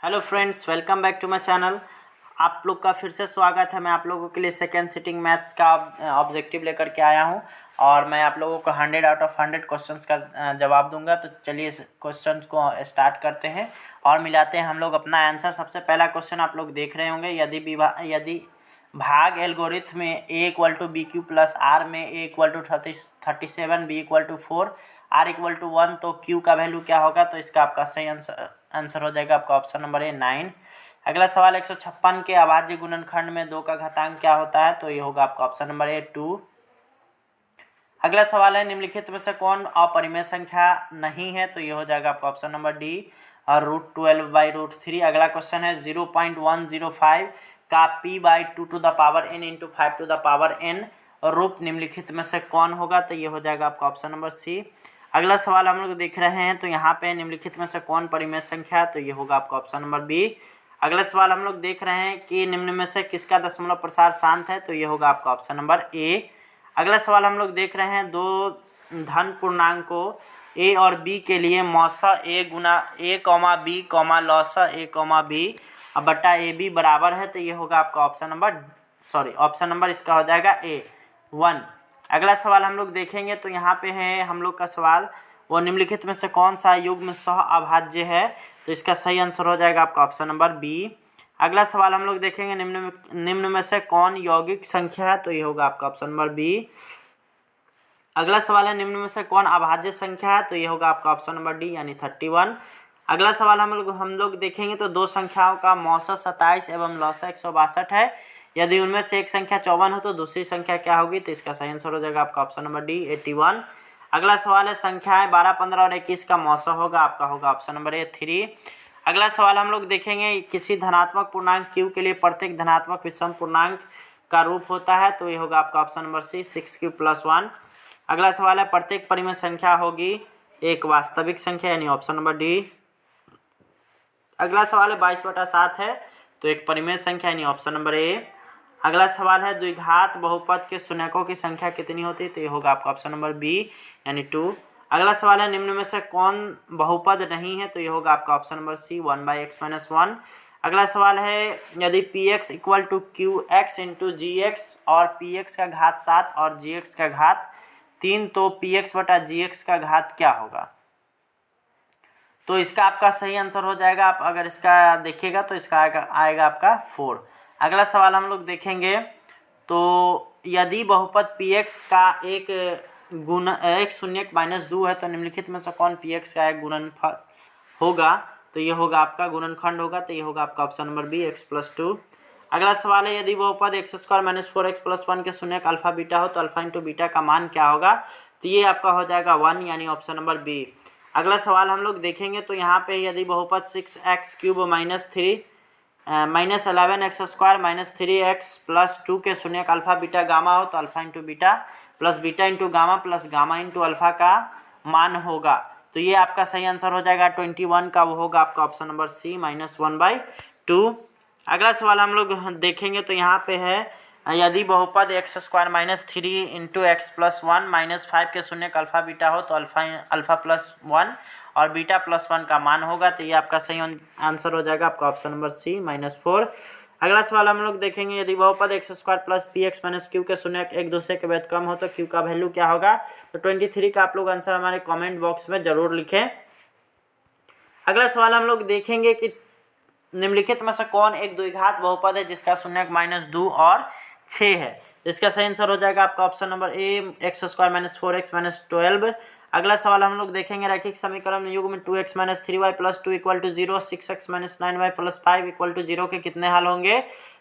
Hello friends, welcome back to my channel. आप लोग का फिर से स्वागत है। मैं आप लोगों के लिए सेकेंड सिटिंग मैथ्स का ऑब्जेक्टिव लेकर के आया हूं और मैं आप लोगों को 100 आउट ऑफ 100 क्वेश्चंस का जवाब दूंगा। तो चलिए इस क्वेश्चन को स्टार्ट करते हैं और मिलाते हैं हम लोग अपना आंसर। सबसे पहला क्वेश्चन आप लोग देख रहे होंगे, यदि भाग एल्गोरिथम में a equal to B Q plus R में a equal to 37, b equal to 4, r equal to 1, तो q का वैल्यू क्या होगा? तो इसका आपका सही आंसर हो जाएगा आपका ऑप्शन नंबर ए 9। अगला सवाल 156 के अभाज्य गुणनखंड में 2 का घातांक क्या होता है? तो ये होगा आपका ऑप्शन नंबर ए 2। अगला सवाल है, निम्नलिखित में से कौन अपरिमेय संख्या नहीं है? तो ये हो जाएगा आपका ऑप्शन नंबर डी और √12/√3। अगला क्वेश्चन है 0.105 का p/2 to the power n into 5 to the power n रूप निम्नलिखित में से कौन होगा? तो ये हो जाएगा आपका ऑप्शन नंबर सी। अगला सवाल हम लोग देख रहे हैं, तो यहाँ पे निम्नलिखित में से कौन परिमेय संख्या है? तो ये होगा आपका ऑप्शन नंबर बी। अगला सवाल हम लोग देख रहे हैं कि निम्न में से किसका दशमलव प्रसार शांत है? तो ये होगा आपका ऑप्शन नंबर ए। अगला सवाल हम लोग देख रहे हैं, दो धन पूर्णांकों a और b के लिए मौसा a गुना a कॉमा बी कॉमा लौसा a कॉमा बी बटा ए बी बराबर है। तो ये होगा आपका ऑप्शन नंबर इसका हो जाएगा ए 1। अगला सवाल हम लोग देखेंगे, तो यहाँ पे है हम लोग का सवाल, वो निम्नलिखित में से कौन सा युग्म सह अभाज्य है? तो इसका सही आंसर हो जाएगा आपका ऑप्शन नंबर बी। अगला सवाल हम लोग देखेंगे, निम्न में से कौन यौगिक संख्या है? तो ये होगा आपका ऑप्शन नंबर बी। अगला सवाल है, निम्न में से कौन अभाज्य संख्या है? तो ये होगा आपका ऑप्शन नंबर डी यानी 31। अगला सवाल हम लोग देखेंगे, तो दो संख्याओं का मौसा 27 एवं लौसा 162 है। यदि उनमें से एक संख्या 54 हो तो दूसरी संख्या क्या होगी? तो इसका सही आंसर हो जाएगा आपका ऑप्शन नंबर डी 81। अगला सवाल है, संख्याएं 12, 15 और 21 का मौसा होगा? आपका होगा ऑप्शन नंबर ए 3। अगला सवाल हम लोग देखेंगे, किसी धनात्मक पूर्णांक q के लिए प्रत्येक धनात्मक विषम पूर्णांक का रूप होता है? तो ये होगा आपका ऑप्शन नंबर सी 6q + 1। अगला सवाल है, प्रत्येक परिमेय संख्या होगी एक वास्तविक संख्या यानी ऑप्शन नंबर डी। अगला सवाल है 22/7 है तो एक परिमेय संख्या यानी ऑप्शन नंबर ए। अगला सवाल है, द्विघात बहुपद के शून्यकों की संख्या कितनी होती है? तो ये होगा आपका ऑप्शन नंबर बी यानी 2। अगला सवाल है, निम्न में से कौन बहुपद नहीं है? तो ये होगा आपका ऑप्शन नंबर सी 1/x - 1। अगला सवाल है, यदि px equal to qx into gx और px का घात 7 और gx का घात 3, तो px बटा gx का घात क्या होगा? तो इसका आपका सही आंसर हो जाएगा, आप अगर इसका देखिएगा तो इसका आएगा आपका 4। अगला सवाल हम लोग देखेंगे, तो यदि बहुपद px का एक शून्यक -2 है तो निम्नलिखित में से कौन px का एक गुणनफल होगा? तो ये होगा आपका गुणनखंड होगा, तो ये होगा आपका ऑप्शन नंबर बी x + 2। अगला सवाल है, यदि बहुपद x² - 4x + 1 के शून्यक अल्फा बीटा हो तो अल्फा इंटू बीटा का मान क्या होगा? तो ये आपका हो जाएगा 1 यानी ऑप्शन नंबर बी। अगला सवाल हम लोग देखेंगे, तो यहाँ पे यदि बहुपद 6x³ - 11x² - 3x + 2 के शून्यक अल्फा बीटा गामा हो तो alpha into beta plus beta into gamma plus gamma into alpha का मान होगा। तो ये आपका सही आंसर हो जाएगा 21 का, वो होगा आपका ऑप्शन नंबर सी -1/2। अगला सवाल हम लोग देखेंगे, तो यहाँ पे है, यदि बहुपद x² - 3 इंटू x + 1 - 5 के शून्यक अल्फा बीटा हो तो अल्फा + 1 और बीटा + 1 का मान होगा। तो ये आपका सही आंसर हो जाएगा आपका ऑप्शन नंबर सी -4। अगला सवाल हम लोग देखेंगे, यदि बहुपद x² + px - q के शून्यक एक दूसरे के व्यस्त कम हो तो q का वैल्यू क्या होगा? तो 23 का आप लोग आंसर हमारे कमेंट बॉक्स में जरूर लिखें। अगला सवाल हम लोग देखेंगे कि निम्नलिखित में से कौन एक द्विघात बहुपद है जिसका शून्यक -2 और 6 है? इसका सही आंसर हो जाएगा आपका option number A x² - 4x - 12। अगला सवाल हम लोग देखेंगे, रैखिक समीकरण युग्म 2x - 3y + 2 = 0, 6x - 9y + 5 = 0 के कितने हल होंगे?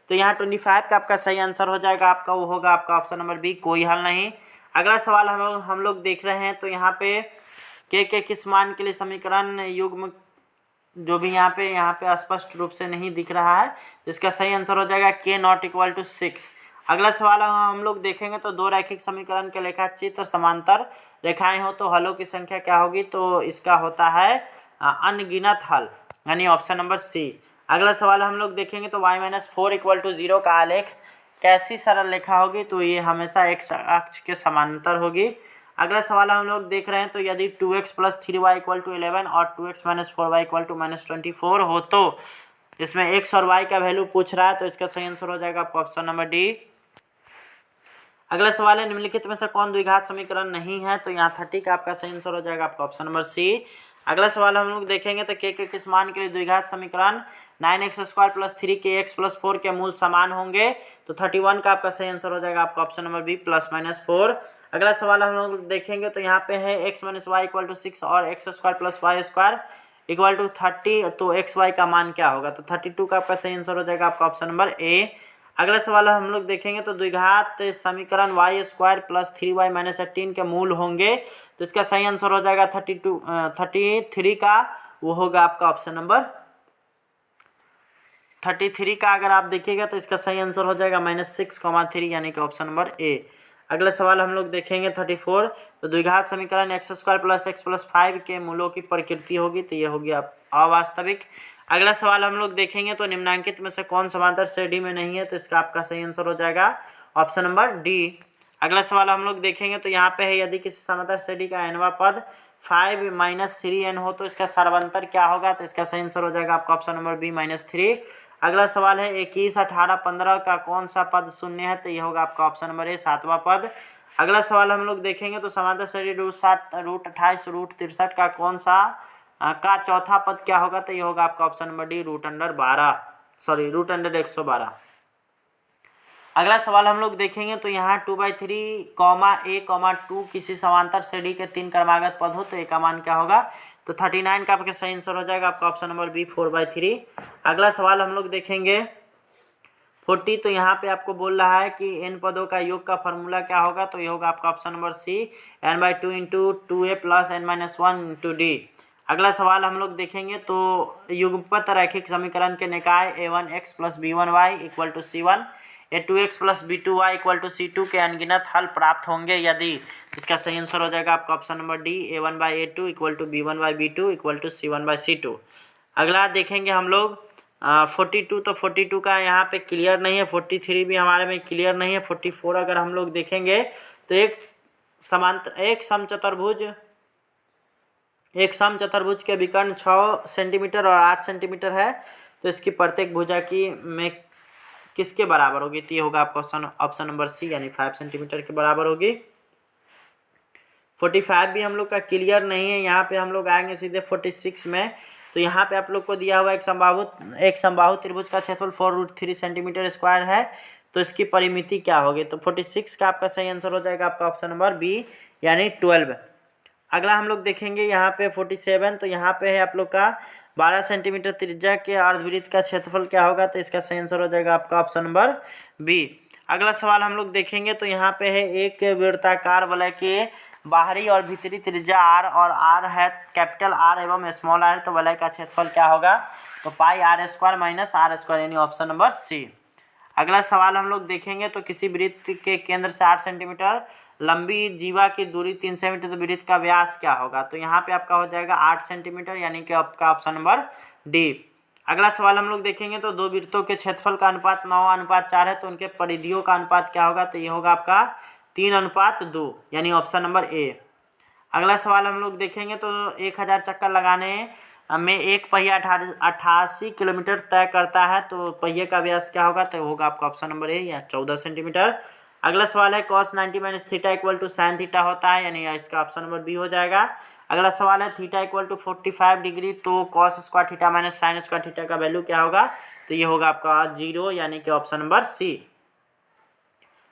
तो यहाँ 25 का आपका सही आंसर हो जाएगा, आपका वो होगा आपका ऑप्शन नंबर बी कोई हल नहीं। अगला सवाल हम लोग देख रहे हैं, तो यहाँ पे के किस मान के लिए समीकरण युग्म जो भी यहाँ पे स्पष्ट रूप से नहीं दिख रहा है, इसका सही आंसर हो जाएगा k ≠ 6। अगला सवाल हम लोग देखेंगे, तो दो रैखिक समीकरण के लेखा चित्र समांतर रेखाएं हो तो हलों की संख्या क्या होगी? तो इसका होता है अनगिनत हल यानी ऑप्शन नंबर सी। अगला सवाल हम लोग देखेंगे, तो y - 4 = 0 का आलेख कैसी सरल रेखा होगी? तो ये हमेशा एक अक्ष के समांतर होगी। अगला सवाल हम लोग देख रहे हैं, तो यदि 2x + 3y = 11 और 2x - 4y = -24 हो तो इसमें एक्स और वाई का वैल्यू पूछ रहा है, तो इसका सही आंसर हो जाएगा आपका ऑप्शन नंबर डी। अगला सवाल है निम्नलिखित में से कौन द्विघात समीकरण नहीं है, तो यहाँ 30 का आपका सही आंसर हो जाएगा आपका ऑप्शन नंबर सी। अगला सवाल हम लोग देखेंगे तो के किस मान के लिए द्विघात समीकरण 9x² + 3kx + 4 के मूल समान होंगे, तो 31 का आपका सही आंसर हो जाएगा आपका ऑप्शन नंबर बी +-4। अगला सवाल हम लोग देखेंगे तो यहाँ पे है x - y = 6 और x² + y² = 30, तो x y का मान क्या होगा, तो 32 का आपका सही आंसर हो जाएगा आपका ऑप्शन नंबर ए। अगला सवाल हम लोग देखेंगे तो द्विघात समीकरण y² + 3y - 18 के मूल होंगे, तो इसका सही आंसर हो जाएगा 33 का, वो होगा आपका ऑप्शन नंबर 33 का। अगर आप देखिएगा तो इसका सही आंसर हो जाएगा -6,3 यानी कि ऑप्शन नंबर ए। अगला सवाल हम लोग देखेंगे 34, तो द्विघात समीकरण x² + x + 5 के मूलों की प्रकृति होगी, तो ये होगी अवास्तविक। अगला सवाल हम लोग देखेंगे तो निम्नांकित में से कौन समांतर श्रेणी में नहीं है, तो इसका आपका सही आंसर हो जाएगा ऑप्शन नंबर डी। अगला सवाल हम लोग देखेंगे तो यहाँ पे है यदि किसी समांतर श्रेणी का nवां पद 5 - 3n हो तो इसका सर्वांतर क्या होगा, तो इसका सही आंसर हो जाएगा आपका ऑप्शन नंबर बी -3। अगला सवाल है 21, 18, 15 का कौन सा पद शून्य है, तो यह होगा आपका ऑप्शन नंबर ए 7वां पद। अगला सवाल हम लोग देखेंगे तो समांतर श्रेणी √7, √28, √63 का कौन सा का चौथा पद क्या होगा, तो यह होगा आपका ऑप्शन नंबर डी √112। अगला सवाल हम लोग देखेंगे तो यहाँ 2/3, a, 2 किसी समांतर श्रेणी के 3 क्रमागत पद हो तो ए का मान क्या होगा, तो 39 का आपका सही आंसर हो जाएगा आपका ऑप्शन नंबर बी 4/3। अगला सवाल हम लोग देखेंगे 40, तो यहाँ पे आपको बोल रहा है कि n पदों का योग का फॉर्मूला क्या होगा, तो ये होगा आपका option number C n/2 × 2a + n-1 × d। अगला सवाल हम लोग देखेंगे तो युगपत रैखिक समीकरण के निकाय a1x + b1y = c1, a2x + b2y = c2 के अनगिनत हल प्राप्त होंगे यदि, इसका सही आंसर हो जाएगा आपका option number D a1/a2 = b1/b2 = c1/c2। अगला देखेंगे हम लोग 42, तो 42 का यहाँ पे क्लियर नहीं है, 43 भी हमारे में क्लियर नहीं है। 44 अगर हम लोग देखेंगे तो एक समचतुर्भुज के विकर्ण 6 सेंटीमीटर और 8 सेंटीमीटर है, तो इसकी प्रत्येक भुजा की में किसके बराबर होगी, तो ये होगा आपका ऑप्शन नंबर सी यानी 5 सेंटीमीटर के बराबर होगी। 45 भी हम लोग का क्लियर नहीं है, यहाँ पे हम लोग आएंगे सीधे 46 में, तो यहाँ पे आप लोग को दिया हुआ एक समबाहु त्रिभुज का क्षेत्रफल 4√3 सेंटीमीटर स्क्वायर है, तो इसकी परिमिति क्या होगी, तो 46 का आपका सही आंसर हो जाएगा आपका ऑप्शन नंबर बी यानी 12। अगला हम लोग देखेंगे यहाँ पे 47, तो यहाँ पे है आप लोग का 12 सेंटीमीटर त्रिज्या के अर्धवृत्त का क्षेत्रफल क्या होगा, तो इसका सही आंसर हो जाएगा आपका ऑप्शन नंबर बी। अगला सवाल हम लोग देखेंगे तो यहाँ पे है एक वृत्ताकार वलय के बाहरी और भीतरी त्रिज्या r और r है कैपिटल R एवं स्मॉल r, तो वलय का क्षेत्रफल क्या होगा, तो πr² - r² यानी ऑप्शन नंबर सी। अगला सवाल हम लोग देखेंगे तो किसी वृत्त के केंद्र से 8 सेंटीमीटर लंबी जीवा की दूरी 3 सेंटीमीटर, तो वृत्त का व्यास क्या होगा, तो यहाँ पे आपका हो जाएगा 8 सेंटीमीटर यानी कि आपका ऑप्शन नंबर डी। अगला सवाल हम लोग देखेंगे तो दो वृत्तों के क्षेत्रफल का अनुपात 9:4 है, तो उनके परिधियों का अनुपात क्या होगा, तो ये होगा आपका 3:2 यानी ऑप्शन नंबर ए। अगला सवाल हम लोग देखेंगे तो 1000 चक्कर लगाने में एक पहिया 88 किलोमीटर तय करता है, तो पहिए का व्यास क्या होगा, तो होगा आपका ऑप्शन नंबर ए या 14 सेंटीमीटर। अगला सवाल है cos 90 - थीटा = sin थीटा होता है, यानी इसका ऑप्शन नंबर बी हो जाएगा। अगला सवाल है थीटा = 45 डिग्री, तो cos² थीटा - sin² थीटा का वैल्यू क्या होगा, तो ये होगा आपका 0 यानी कि ऑप्शन नंबर सी।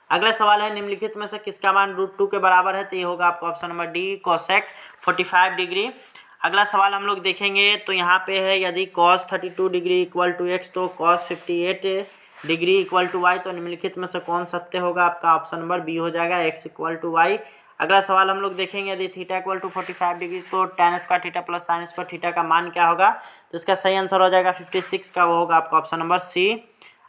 अगला सवाल है निम्नलिखित में से किसका मान √2 के बराबर है, तो ये होगा आपका option number D cosec 45 degree. अगला सवाल हम लोग देखेंगे तो यहाँ पे है यदि cos 32 डिग्री = x, तो cos 58 डिग्री = y, तो निम्नलिखित में से कौन सत्य होगा, आपका ऑप्शन नंबर बी हो जाएगा x = y। अगला सवाल हम लोग देखेंगे यदि थीटा = 45 डिग्री, तो tan² थीटा + sin² थीटा का मान क्या होगा, तो इसका सही आंसर हो जाएगा 56 का, वो होगा आपका ऑप्शन नंबर सी।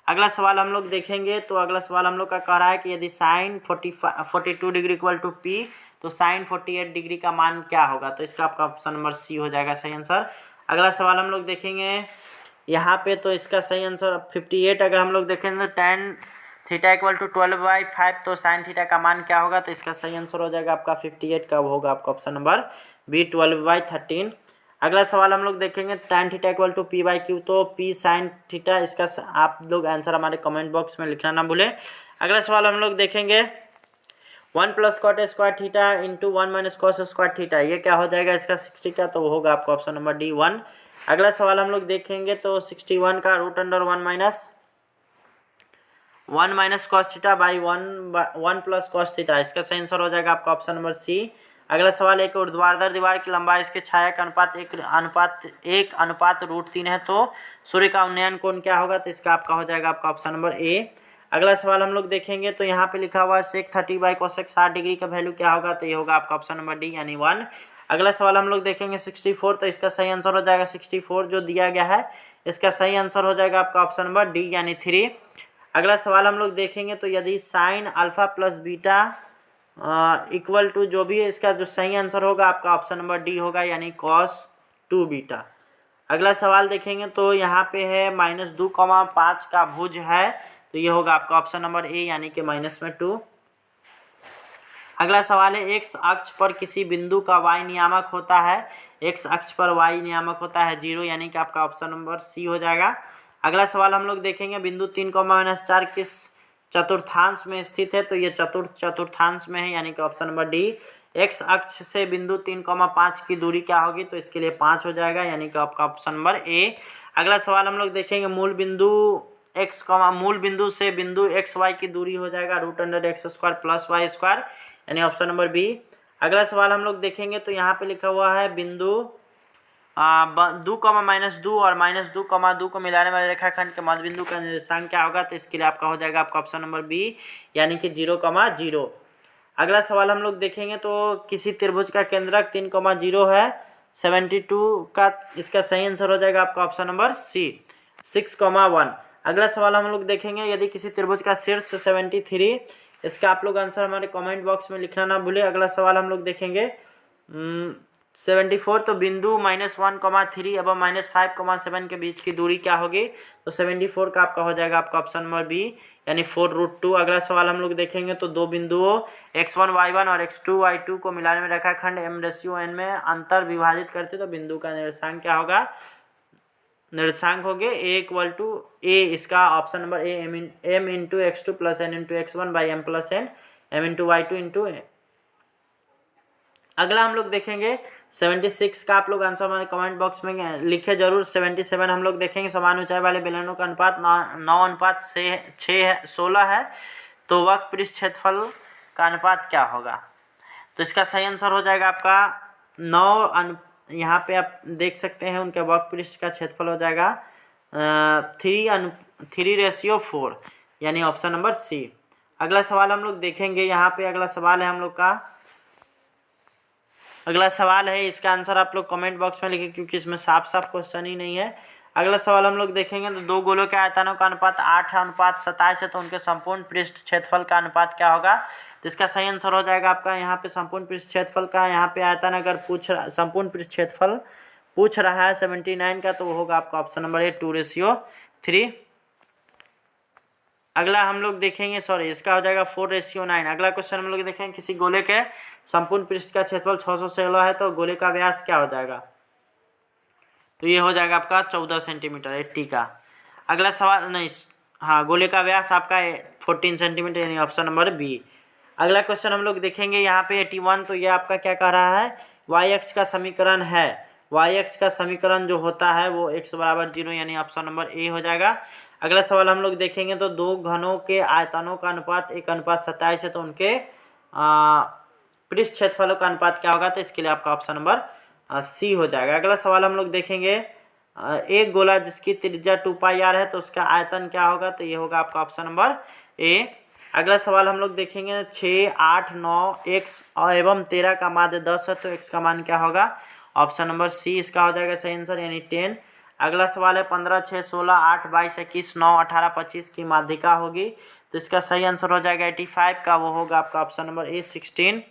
अगला सवाल हम लोग देखेंगे तो अगला सवाल हम लोग का कह रहा है कि यदि sin 42 डिग्री = p, तो sin 48 डिग्री का मान क्या होगा, तो इसका आपका ऑप्शन नंबर सी हो जाएगा सही आंसर। अगला सवाल हम लोग देखेंगे यहाँ पे, तो इसका सही आंसर 58 अगर हम लोग देखेंगे तो tan थीटा = 12/5, तो sin थीटा का मान क्या होगा, तो इसका सही आंसर हो जाएगा आपका 58 का, वो होगा आपका ऑप्शन नंबर बी 12/13। अगला सवाल हम लोग देखेंगे tan theta equal to P by Q, तो पी साइन थीटा, इसका आप लोग आंसर हमारे कमेंट बॉक्स में लिखना ना भूलें। अगला सवाल हम लोग देखेंगे 1 plus cot square theta into 1 minus cos square theta, ये क्या हो जाएगा इसका 60 का, तो होगा आपका ऑप्शन नंबर डी 1। अगला सवाल हम लोग देखेंगे तो 61 का root under 1 minus cos theta by 1 plus cos theta, इसका सही आंसर हो जाएगा आपका ऑप्शन नंबर सी। अगला सवाल एक ऊर्ध्वाधर दीवार की लंबाई इसके छाया का अनुपात एक अनुपात रूट 3 है, तो सूर्य का उन्नयन कोण क्या होगा, तो इसका आपका हो जाएगा आपका ऑप्शन नंबर ए। अगला सवाल हम लोग देखेंगे तो यहाँ पे लिखा हुआ है सेक 30 बाई कोसेक 60 डिग्री का वैल्यू क्या होगा, तो ये होगा आपका ऑप्शन नंबर डी यानी 1। अगला सवाल हम लोग देखेंगे 64, तो इसका सही आंसर हो जाएगा 64 जो दिया गया है, इसका सही आंसर हो जाएगा आपका ऑप्शन नंबर डी यानी 3। अगला सवाल हम लोग देखेंगे तो यदि sine alpha plus beta equal to जो भी है, इसका जो सही आंसर होगा आपका ऑप्शन नंबर डी होगा यानी कॉस 2 बीटा। अगला सवाल देखेंगे तो यहाँ पे है -2,5 का भुज है, तो ये होगा आपका ऑप्शन नंबर ए यानी कि -2। अगला सवाल है एक्स अक्ष पर किसी बिंदु का वाई नियामक होता है, एक्स अक्ष पर वाई नियामक होता है 0, यानी कि आपका ऑप्शन नंबर सी हो जाएगा। अगला सवाल हम लोग देखेंगे बिंदु 3,-4 किस चतुर्थांश में स्थित है, तो ये चतुर्थांश में है यानी कि ऑप्शन नंबर डी। एक्स अक्ष से बिंदु 3,5 की दूरी क्या होगी, तो इसके लिए 5 हो जाएगा यानी कि आपका ऑप्शन नंबर ए। अगला सवाल हम लोग देखेंगे मूल बिंदु से बिंदु एक्स वाई की दूरी हो जाएगा root under X square plus Y square यानी ऑप्शन नंबर बी। अगला सवाल हम लोग देखेंगे तो यहाँ पे लिखा हुआ है बिंदु 2, -2 और -2, को मिलाने वाले रेखाखंड के मध्य बिंदु का निर्देशांक क्या होगा, तो इसके लिए आपका हो जाएगा आपका ऑप्शन नंबर बी यानी कि 0,0। अगला सवाल हम लोग देखेंगे तो किसी त्रिभुज का केंद्रक 3,0 है 72 का, इसका सही आंसर हो जाएगा आपका ऑप्शन नंबर सी 6,1। अगला सवाल हम लोग देखेंगे यदि किसी त्रिभुज का शीर्ष 73, इसका आप लोग आंसर हमारे कमेंट बॉक्स में लिखना ना भूले। अगला सवाल हम लोग देखेंगे 74, तो बिंदु -1,3 एवं -5,7 के बीच की दूरी क्या होगी, तो 74 का आपका हो जाएगा आपका ऑप्शन नंबर बी यानी 4√2। अगला सवाल हम लोग देखेंगे तो दो बिंदुओं x1 y1 और x2 y2 को मिलाने में रेखाखंड m/n में अंतर विभाजित करते तो बिंदु का निर्देशांक क्या होगा, निर्देशांक हो गए a इक्वल टू a, इसका option number A m into x2 plus n into x1 by m plus n m into y2 into. अगला हम लोग देखेंगे 76 का, आप लोग आंसर हमारे कमेंट बॉक्स में लिखे जरूर। 77 हम लोग देखेंगे समान ऊंचाई वाले बेलनों का अनुपात 9:16 है, तो वक्र पृष्ठ क्षेत्रफल का अनुपात क्या होगा, तो इसका सही आंसर हो जाएगा आपका 9। यहाँ पे आप देख सकते हैं उनके वक्र पृष्ठ का क्षेत्रफल हो जाएगा 3:4 यानी ऑप्शन नंबर सी। अगला सवाल हम लोग देखेंगे, यहाँ पे अगला सवाल है हम लोग का, अगला सवाल है इसका आंसर आप लोग कमेंट बॉक्स में लिखें क्योंकि इसमें साफ क्वेश्चन ही नहीं है। अगला सवाल हम लोग देखेंगे तो दो गोलों के आयतनों का अनुपात 8:27 है, तो उनके संपूर्ण पृष्ठ क्षेत्रफल का अनुपात क्या होगा, तो इसका सही आंसर हो जाएगा आपका यहाँ पे संपूर्ण पृष्ठ क्षेत्रफल का, यहाँ पे आयतन अगर संपूर्ण पृष्ठ क्षेत्रफल पूछ रहा है 79 का, तो वो होगा आपका ऑप्शन नंबर ए 2:3। अगला हम लोग देखेंगे इसका हो जाएगा 4:9। अगला क्वेश्चन हम लोग देखेंगे किसी गोले के संपूर्ण पृष्ठ का क्षेत्रफल 616 है, तो गोले का व्यास क्या हो जाएगा, तो ये हो जाएगा आपका 14 सेंटीमीटर 80 का। अगला सवाल नहीं, हाँ गोले का व्यास आपका 14 सेंटीमीटर यानी ऑप्शन नंबर बी। अगला क्वेश्चन हम लोग देखेंगे यहाँ पे 81, तो ये आपका क्या कह रहा है, वाई एक्स का समीकरण है, वाई एक्स का समीकरण जो होता है वो x = 0 यानी ऑप्शन नंबर ए हो जाएगा। अगला सवाल हम लोग देखेंगे तो दो घनों के आयतनों का अनुपात 1:27 है, तो उनके पृष्ठ क्षेत्रफलों का अनुपात क्या होगा, तो इसके लिए आपका ऑप्शन नंबर सी हो जाएगा। अगला सवाल हम लोग देखेंगे एक गोला जिसकी त्रिज्या 2πr है, तो उसका आयतन क्या होगा, तो ये होगा आपका ऑप्शन नंबर ए। अगला सवाल हम लोग देखेंगे 6, 8, 9 x एवं 13 का माध्य 10 है, तो x का मान क्या होगा, ऑप्शन नंबर सी इसका हो जाएगा सही आंसर यानी 10। अगला सवाल है 15, 6, 16, 8, 22, 21, 9, 18, 25 की माध्यिका होगी, तो इसका सही आंसर हो जाएगा 85 का, वो होगा आपका ऑप्शन नंबर ए 16।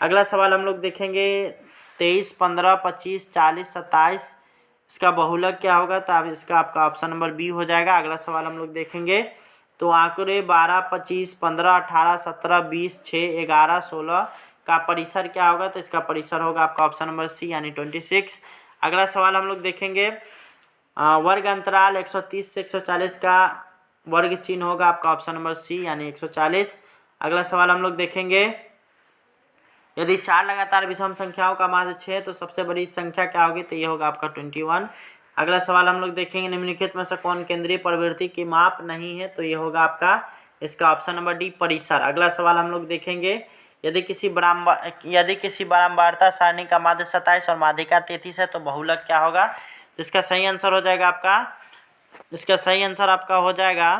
अगला सवाल हम लोग देखेंगे 23, 15, 25, 40, 27 इसका बहुलक क्या होगा, तो अब इसका आपका ऑप्शन नंबर बी हो जाएगा। अगला सवाल हम लोग देखेंगे तो आंकड़े 12, 25, 15, 18, 17, 20, 6, 11, 16 का परिसर क्या होगा, तो इसका परिसर होगा आपका ऑप्शन नंबर सी यानी 26। अगला सवाल हम लोग देखेंगे, वर्ग अंतराल 130 से 140 का वर्ग चिन्ह होगा आपका ऑप्शन नंबर सी यानी 140। अगला सवाल हम लोग देखेंगे, यदि 4 लगातार विषम संख्याओं का माध्य 6 तो सबसे बड़ी संख्या क्या होगी, तो ये होगा आपका 21। अगला सवाल हम लोग देखेंगे, निम्नलिखित में से कौन केंद्रीय प्रवृत्ति की माप नहीं है, तो ये होगा आपका इसका ऑप्शन नंबर डी परिसर। अगला सवाल हम लोग देखेंगे, यदि किसी बारंबारता सारणी का माध्य 27 और माध्यिका 33 है तो बहुलक क्या होगा, तो इसका सही आंसर हो जाएगा हो जाएगा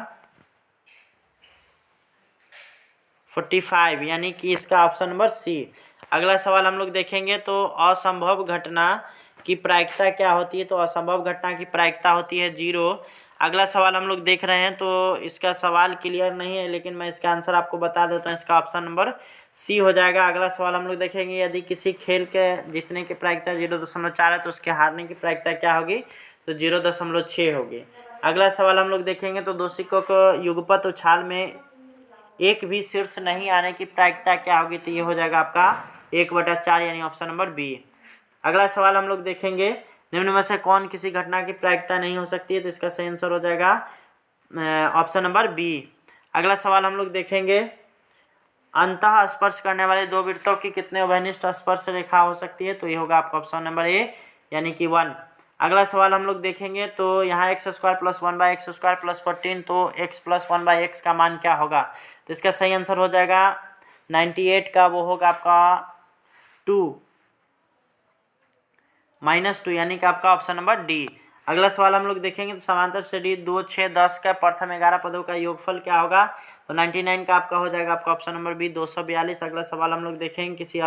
45 यानी कि इसका ऑप्शन नंबर सी। अगला सवाल हम लोग देखेंगे, तो असंभव घटना की प्रायिकता क्या होती है, तो असंभव घटना की प्रायिकता होती है 0। अगला सवाल हम लोग देख रहे हैं, तो इसका सवाल क्लियर नहीं है लेकिन मैं इसका आंसर आपको बता देता हूँ, इसका ऑप्शन नंबर सी हो जाएगा। अगला सवाल हम लोग देखेंगे, यदि किसी खेल के जीतने की प्रायिकता 0.4 है तो उसके हारने की प्रायिकता क्या होगी, तो 0.6 होगी। अगला सवाल हम लोग देखेंगे, तो दो सिक्कों को युगपत उछाल में एक भी शीर्ष नहीं आने की प्रायिकता क्या होगी, तो ये हो जाएगा आपका 1/4 यानी ऑप्शन नंबर बी। अगला सवाल हम लोग देखेंगे, निम्न में से कौन किसी घटना की प्रायिकता नहीं हो सकती है, तो इसका सही आंसर हो जाएगा ऑप्शन नंबर बी। अगला सवाल हम लोग देखेंगे, अंतः स्पर्श करने वाले दो वृत्तों की कितने उभयनिष्ठ स्पर्श रेखा हो सकती है, तो ये होगा आपका ऑप्शन नंबर ए यानी कि 1। अगला सवाल हम लोग देखेंगे, तो यहाँ x² + 1/x² + 14 तो x + 1/x का मान क्या होगा, तो इसका सही आंसर हो जाएगा 98 का वो होगा आपका 2 -2 यानी कि आपका ऑप्शन नंबर डी। अगला सवाल हम लोग देखेंगे, तो समांतर श्रेणी 2, 6, 10 का प्रथम 11 पदों का योगफल क्या होगा, तो 99 का आपका हो जाएगा आपका ऑप्शन नंबर बी 242। अगला सवाल हम लोग देखेंगे, किसी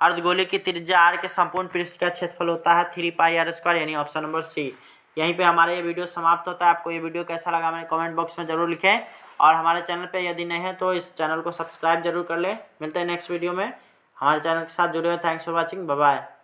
अर्धगोले की त्रिज्या r के संपूर्ण पृष्ठ का क्षेत्रफल होता है 3πr² यानी ऑप्शन नंबर सी। यहीं पे हमारा ये वीडियो समाप्त होता है। आपको ये वीडियो कैसा लगा हमें कमेंट बॉक्स में जरूर लिखें, और हमारे चैनल पे यदि नए हैं तो इस चैनल को सब्सक्राइब जरूर कर लें। मिलते हैं नेक्स्ट वीडियो में, हमारे चैनल के साथ जुड़े हुए। Thanks for watching, bye bye.